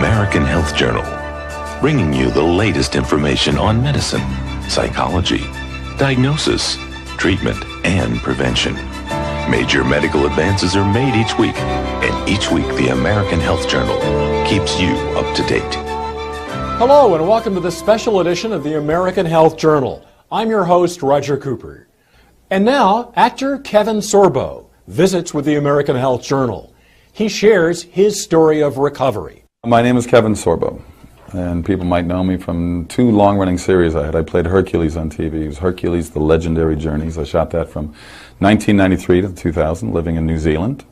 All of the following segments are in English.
American Health Journal, bringing you the latest information on medicine, psychology, diagnosis, treatment, and prevention. Major medical advances are made each week, and each week the American Health Journal keeps you up to date. Hello and welcome to this special edition of the American Health Journal. I'm your host, Roger Cooper. And now, actor Kevin Sorbo visits with the American Health Journal. He shares his story of recovery. My name is Kevin Sorbo, and people might know me from two long-running series I had. I played Hercules on TV. It was Hercules, The Legendary Journeys. I shot that from 1993 to 2000, living in New Zealand.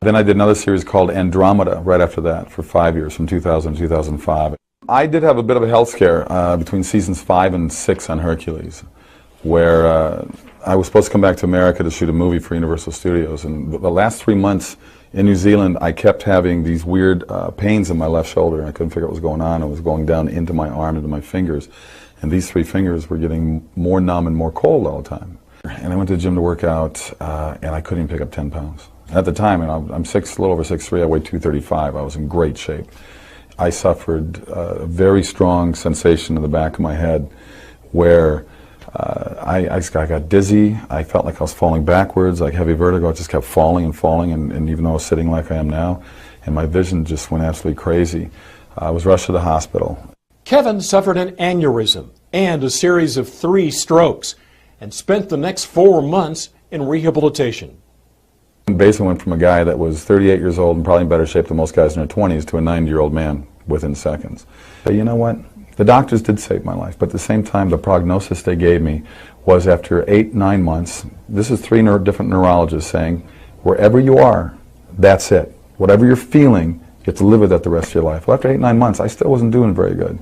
Then I did another series called Andromeda right after that for 5 years, from 2000 to 2005. I did have a bit of a health scare between seasons 5 and 6 on Hercules, where I was supposed to come back to America to shoot a movie for Universal Studios, and the last 3 months in New Zealand I kept having these weird pains in my left shoulder, and I couldn't figure out what was going on. It was going down into my arm, into my fingers, and these 3 fingers were getting more numb and more cold all the time. And I went to the gym to work out, and I couldn't even pick up 10 pounds. At the time, and I'm a little over 6'3", I weighed 235, I was in great shape. I suffered a very strong sensation in the back of my head where I got dizzy. I felt like I was falling backwards, like heavy vertigo. I just kept falling and falling, and even though I was sitting like I am now, and my vision just went absolutely crazy. I was rushed to the hospital. Kevin suffered an aneurysm and a series of 3 strokes and spent the next 4 months in rehabilitation. Basically went from a guy that was 38 years old and probably in better shape than most guys in their 20s to a 90-year-old man within seconds. But you know what? The doctors did save my life, but at the same time, the prognosis they gave me was after 8-9 months, this is 3 different neurologists saying, wherever you are, that's it. Whatever you're feeling, you have to live with that the rest of your life. Well, after 8-9 months, I still wasn't doing very good.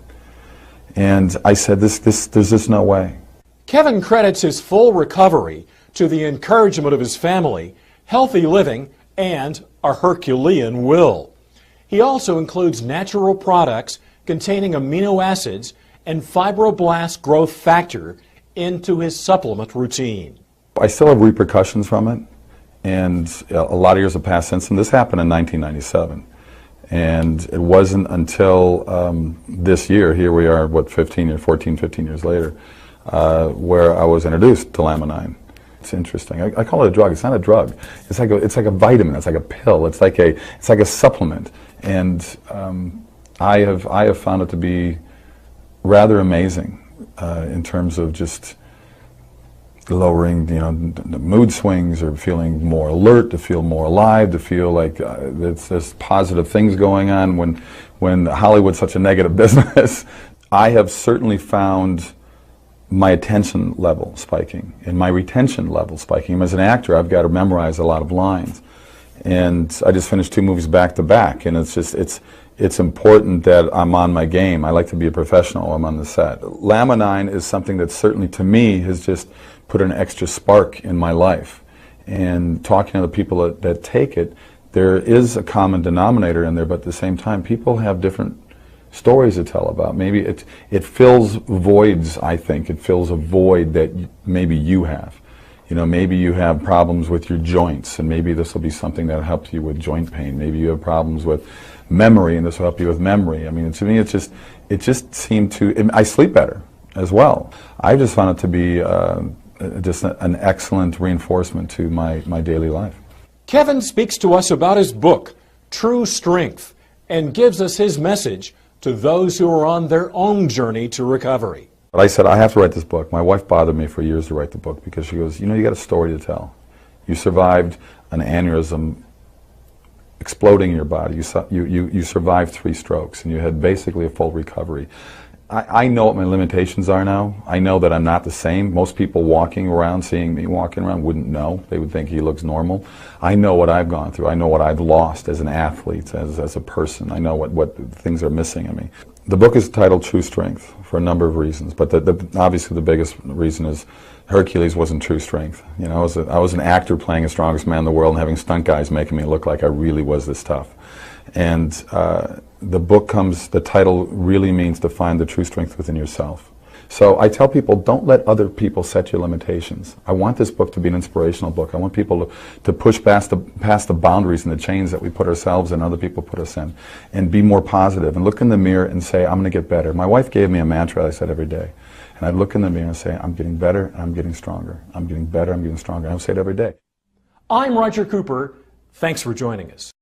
And I said, there's just no way. Kevin credits his full recovery to the encouragement of his family, healthy living, and a Herculean will. He also includes natural products containing amino acids and fibroblast growth factor into his supplement routine. I still have repercussions from it, and a lot of years have passed since, and this happened in 1997. And it wasn't until this year, here we are, 15 years later, where I was introduced to Laminine. It's interesting. I call it a drug. It's not a drug. It's like a vitamin. It's like a pill. It's like a supplement. And I have found it to be rather amazing in terms of just lowering, the mood swings, or feeling more alert, to feel more alive, to feel like there's positive things going on when Hollywood's such a negative business. I have certainly found my attention level spiking and my retention level spiking. As an actor, I've got to memorize a lot of lines, and I just finished 2 movies back to back, and it's important that I'm on my game. I like to be a professional. I'm on the set. Laminine is something that certainly to me has just put an extra spark in my life, and talking to the people that take it, there is a common denominator in there, but at the same time people have different stories to tell about. Maybe it fills voids, I think. It fills a void that maybe you have. Maybe you have problems with your joints, and maybe this will be something that helps you with joint pain. Maybe you have problems with memory, and this will help you with memory. I mean, to me, it just seemed to, I sleep better as well. I just found it to be just an excellent reinforcement to my daily life. Kevin speaks to us about his book, True Strength, and gives us his message to those who are on their own journey to recovery. But I said, I have to write this book. My wife bothered me for years to write the book because she goes, you got a story to tell. You survived an aneurysm exploding in your body. You survived 3 strokes, and you had basically a full recovery. I know what my limitations are now. I know that I'm not the same. Most people walking around, seeing me walking around, wouldn't know. They would think he looks normal. I know what I've gone through. I know what I've lost as an athlete, as a person. I know what things are missing in me. The book is titled True Strength for a number of reasons, but obviously the biggest reason is Hercules wasn't true strength. I was an actor playing the strongest man in the world and having stunt guys making me look like I really was this tough. And the title really means to find the true strength within yourself. So I tell people, don't let other people set your limitations. I want this book to be an inspirational book. I want people to push past the boundaries and the chains that we put ourselves in, other people put us in, and be more positive and look in the mirror and say, I'm going to get better. My wife gave me a mantra I said every day. And I'd look in the mirror and say, I'm getting better and I'm getting stronger. I'm getting better, I'm getting stronger. I would say it every day. I'm Roger Cooper. Thanks for joining us.